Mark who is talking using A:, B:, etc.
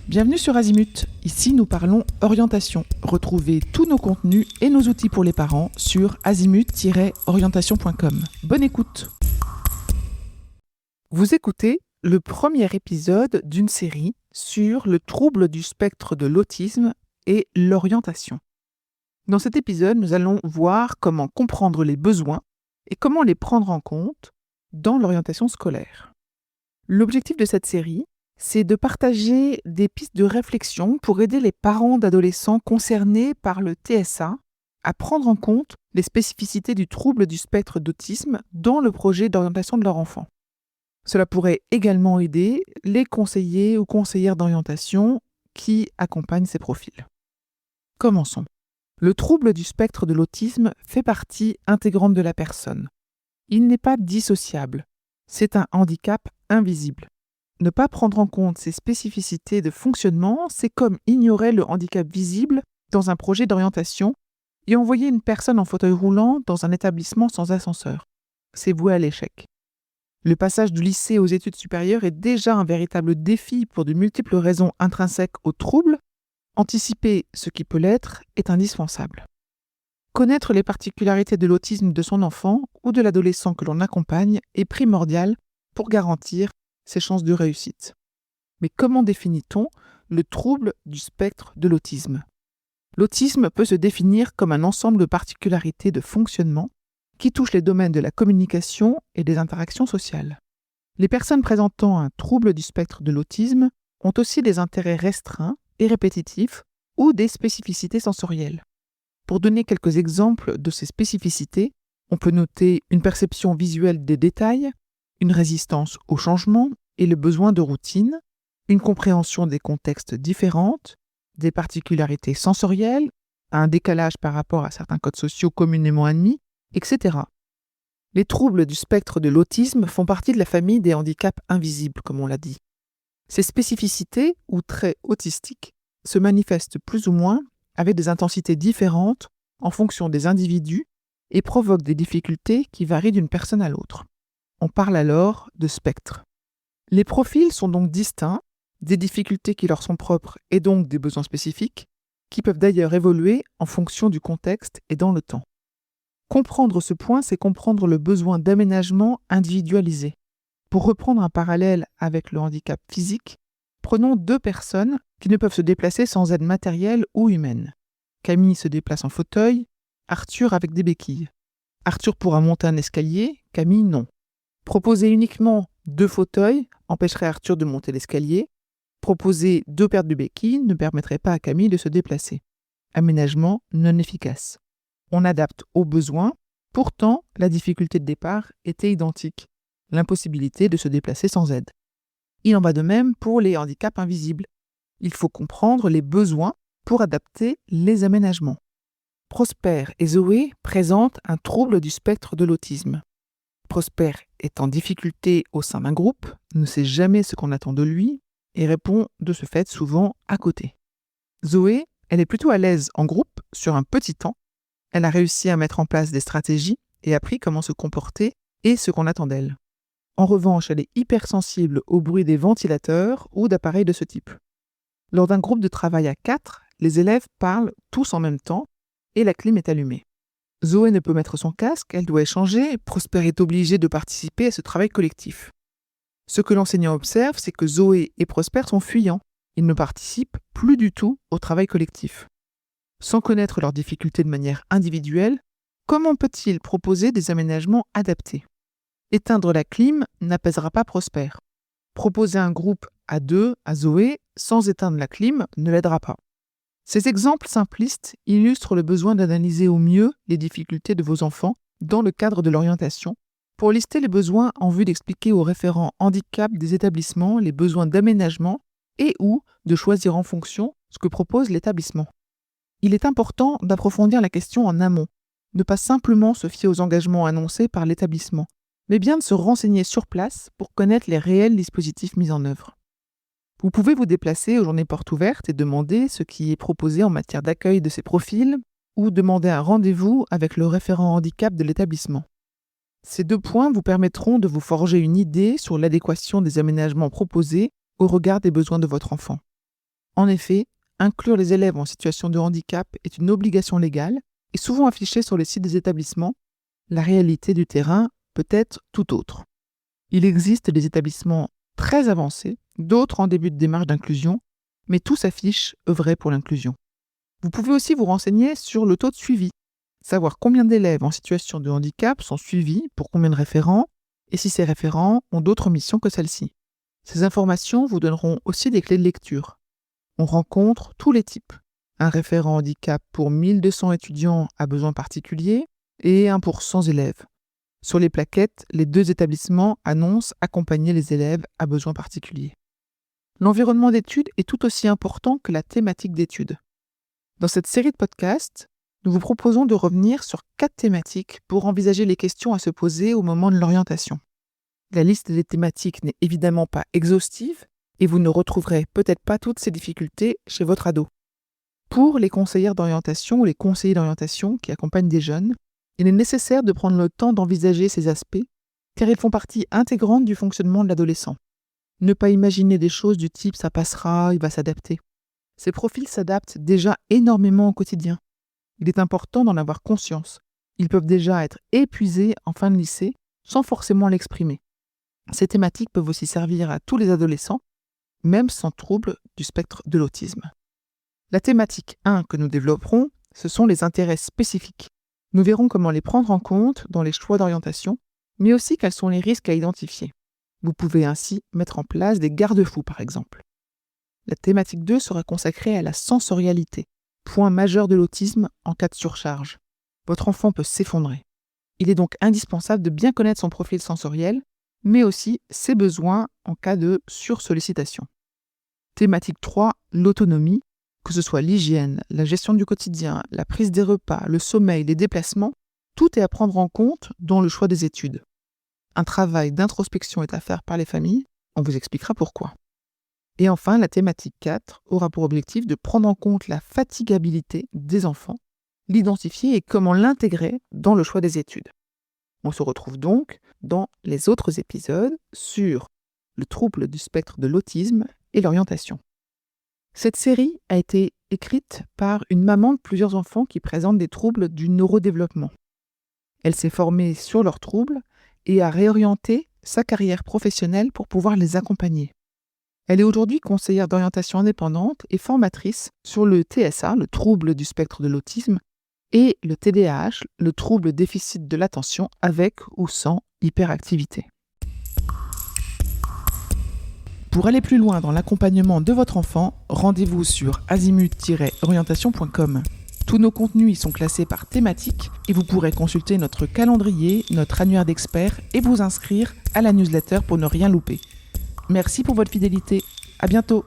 A: Bienvenue sur Azimut. Ici, nous parlons orientation. Retrouvez tous nos contenus et nos outils pour les parents sur azimut-orientation.com. Bonne écoute. Vous écoutez le premier épisode d'une série sur le trouble du spectre de l'autisme et l'orientation. Dans cet épisode, nous allons voir comment comprendre les besoins et comment les prendre en compte dans l'orientation scolaire. L'objectif de cette série, c'est de partager des pistes de réflexion pour aider les parents d'adolescents concernés par le TSA à prendre en compte les spécificités du trouble du spectre d'autisme dans le projet d'orientation de leur enfant. Cela pourrait également aider les conseillers ou conseillères d'orientation qui accompagnent ces profils. Commençons. Le trouble du spectre de l'autisme fait partie intégrante de la personne. Il n'est pas dissociable. C'est un handicap invisible. Ne pas prendre en compte ces spécificités de fonctionnement, c'est comme ignorer le handicap visible dans un projet d'orientation et envoyer une personne en fauteuil roulant dans un établissement sans ascenseur. C'est voué à l'échec. Le passage du lycée aux études supérieures est déjà un véritable défi pour de multiples raisons intrinsèques au trouble. Anticiper ce qui peut l'être est indispensable. Connaître les particularités de l'autisme de son enfant ou de l'adolescent que l'on accompagne est primordial pour garantir ses chances de réussite. Mais comment définit-on le trouble du spectre de l'autisme ? L'autisme peut se définir comme un ensemble de particularités de fonctionnement qui touchent les domaines de la communication et des interactions sociales. Les personnes présentant un trouble du spectre de l'autisme ont aussi des intérêts restreints et répétitifs ou des spécificités sensorielles. Pour donner quelques exemples de ces spécificités, on peut noter une perception visuelle des détails, une résistance au changement et le besoin de routine, une compréhension des contextes différentes, des particularités sensorielles, un décalage par rapport à certains codes sociaux communément admis, etc. Les troubles du spectre de l'autisme font partie de la famille des handicaps invisibles, comme on l'a dit. Ces spécificités, ou traits autistiques, se manifestent plus ou moins avec des intensités différentes en fonction des individus et provoquent des difficultés qui varient d'une personne à l'autre. On parle alors de spectre. Les profils sont donc distincts, des difficultés qui leur sont propres et donc des besoins spécifiques, qui peuvent d'ailleurs évoluer en fonction du contexte et dans le temps. Comprendre ce point, c'est comprendre le besoin d'aménagement individualisé. Pour reprendre un parallèle avec le handicap physique, prenons deux personnes qui ne peuvent se déplacer sans aide matérielle ou humaine. Camille se déplace en fauteuil, Arthur avec des béquilles. Arthur pourra monter un escalier, Camille non. Proposer uniquement 2 fauteuils empêcherait Arthur de monter l'escalier. Proposer 2 paires de béquilles ne permettrait pas à Camille de se déplacer. Aménagement non efficace. On adapte aux besoins, pourtant la difficulté de départ était identique, l'impossibilité de se déplacer sans aide. Il en va de même pour les handicaps invisibles. Il faut comprendre les besoins pour adapter les aménagements. Prosper et Zoé présentent un trouble du spectre de l'autisme. Prosper est en difficulté au sein d'un groupe, ne sait jamais ce qu'on attend de lui et répond de ce fait souvent à côté. Zoé, elle est plutôt à l'aise en groupe sur un petit temps. Elle a réussi à mettre en place des stratégies et appris comment se comporter et ce qu'on attend d'elle. En revanche, elle est hypersensible au bruit des ventilateurs ou d'appareils de ce type. Lors d'un groupe de travail à 4, les élèves parlent tous en même temps et la clim est allumée. Zoé ne peut mettre son casque, elle doit échanger, et Prosper est obligé de participer à ce travail collectif. Ce que l'enseignant observe, c'est que Zoé et Prosper sont fuyants. Ils ne participent plus du tout au travail collectif. Sans connaître leurs difficultés de manière individuelle, comment peut-il proposer des aménagements adaptés ? Éteindre la clim n'apaisera pas Prosper. Proposer un groupe à 2 à Zoé sans éteindre la clim ne l'aidera pas. Ces exemples simplistes illustrent le besoin d'analyser au mieux les difficultés de vos enfants dans le cadre de l'orientation pour lister les besoins en vue d'expliquer aux référents handicap des établissements les besoins d'aménagement et ou de choisir en fonction ce que propose l'établissement. Il est important d'approfondir la question en amont, ne pas simplement se fier aux engagements annoncés par l'établissement, mais bien de se renseigner sur place pour connaître les réels dispositifs mis en œuvre. Vous pouvez vous déplacer aux journées portes ouvertes et demander ce qui est proposé en matière d'accueil de ces profils ou demander un rendez-vous avec le référent handicap de l'établissement. Ces 2 points vous permettront de vous forger une idée sur l'adéquation des aménagements proposés au regard des besoins de votre enfant. En effet, inclure les élèves en situation de handicap est une obligation légale et souvent affichée sur les sites des établissements. La réalité du terrain peut être tout autre. Il existe des établissements très avancés, d'autres en début de démarche d'inclusion, mais tous affichent œuvrer pour l'inclusion. Vous pouvez aussi vous renseigner sur le taux de suivi, savoir combien d'élèves en situation de handicap sont suivis pour combien de référents et si ces référents ont d'autres missions que celles-ci. Ces informations vous donneront aussi des clés de lecture. On rencontre tous les types. Un référent handicap pour 1200 étudiants à besoins particuliers et un pour 100 élèves. Sur les plaquettes, les 2 établissements annoncent accompagner les élèves à besoins particuliers. L'environnement d'études est tout aussi important que la thématique d'études. Dans cette série de podcasts, nous vous proposons de revenir sur 4 thématiques pour envisager les questions à se poser au moment de l'orientation. La liste des thématiques n'est évidemment pas exhaustive et vous ne retrouverez peut-être pas toutes ces difficultés chez votre ado. Pour les conseillères d'orientation ou les conseillers d'orientation qui accompagnent des jeunes, il est nécessaire de prendre le temps d'envisager ces aspects car ils font partie intégrante du fonctionnement de l'adolescent. Ne pas imaginer des choses du type « ça passera, il va s'adapter ». Ces profils s'adaptent déjà énormément au quotidien. Il est important d'en avoir conscience. Ils peuvent déjà être épuisés en fin de lycée sans forcément l'exprimer. Ces thématiques peuvent aussi servir à tous les adolescents, même sans trouble du spectre de l'autisme. La thématique 1 que nous développerons, ce sont les intérêts spécifiques. Nous verrons comment les prendre en compte dans les choix d'orientation, mais aussi quels sont les risques à identifier. Vous pouvez ainsi mettre en place des garde-fous par exemple. La thématique 2 sera consacrée à la sensorialité, point majeur de l'autisme en cas de surcharge. Votre enfant peut s'effondrer. Il est donc indispensable de bien connaître son profil sensoriel, mais aussi ses besoins en cas de sursollicitation. Thématique 3, l'autonomie, que ce soit l'hygiène, la gestion du quotidien, la prise des repas, le sommeil, les déplacements, tout est à prendre en compte dans le choix des études. Un travail d'introspection est à faire par les familles, on vous expliquera pourquoi. Et enfin, la thématique 4 aura pour objectif de prendre en compte la fatigabilité des enfants, l'identifier et comment l'intégrer dans le choix des études. On se retrouve donc dans les autres épisodes sur le trouble du spectre de l'autisme et l'orientation. Cette série a été écrite par une maman de plusieurs enfants qui présentent des troubles du neurodéveloppement. Elle s'est formée sur leurs troubles et a réorienté sa carrière professionnelle pour pouvoir les accompagner. Elle est aujourd'hui conseillère d'orientation indépendante et formatrice sur le TSA, le trouble du spectre de l'autisme, et le TDAH, le trouble déficit de l'attention avec ou sans hyperactivité. Pour aller plus loin dans l'accompagnement de votre enfant, rendez-vous sur azimut-orientation.com. Tous nos contenus y sont classés par thématique et vous pourrez consulter notre calendrier, notre annuaire d'experts et vous inscrire à la newsletter pour ne rien louper. Merci pour votre fidélité. À bientôt.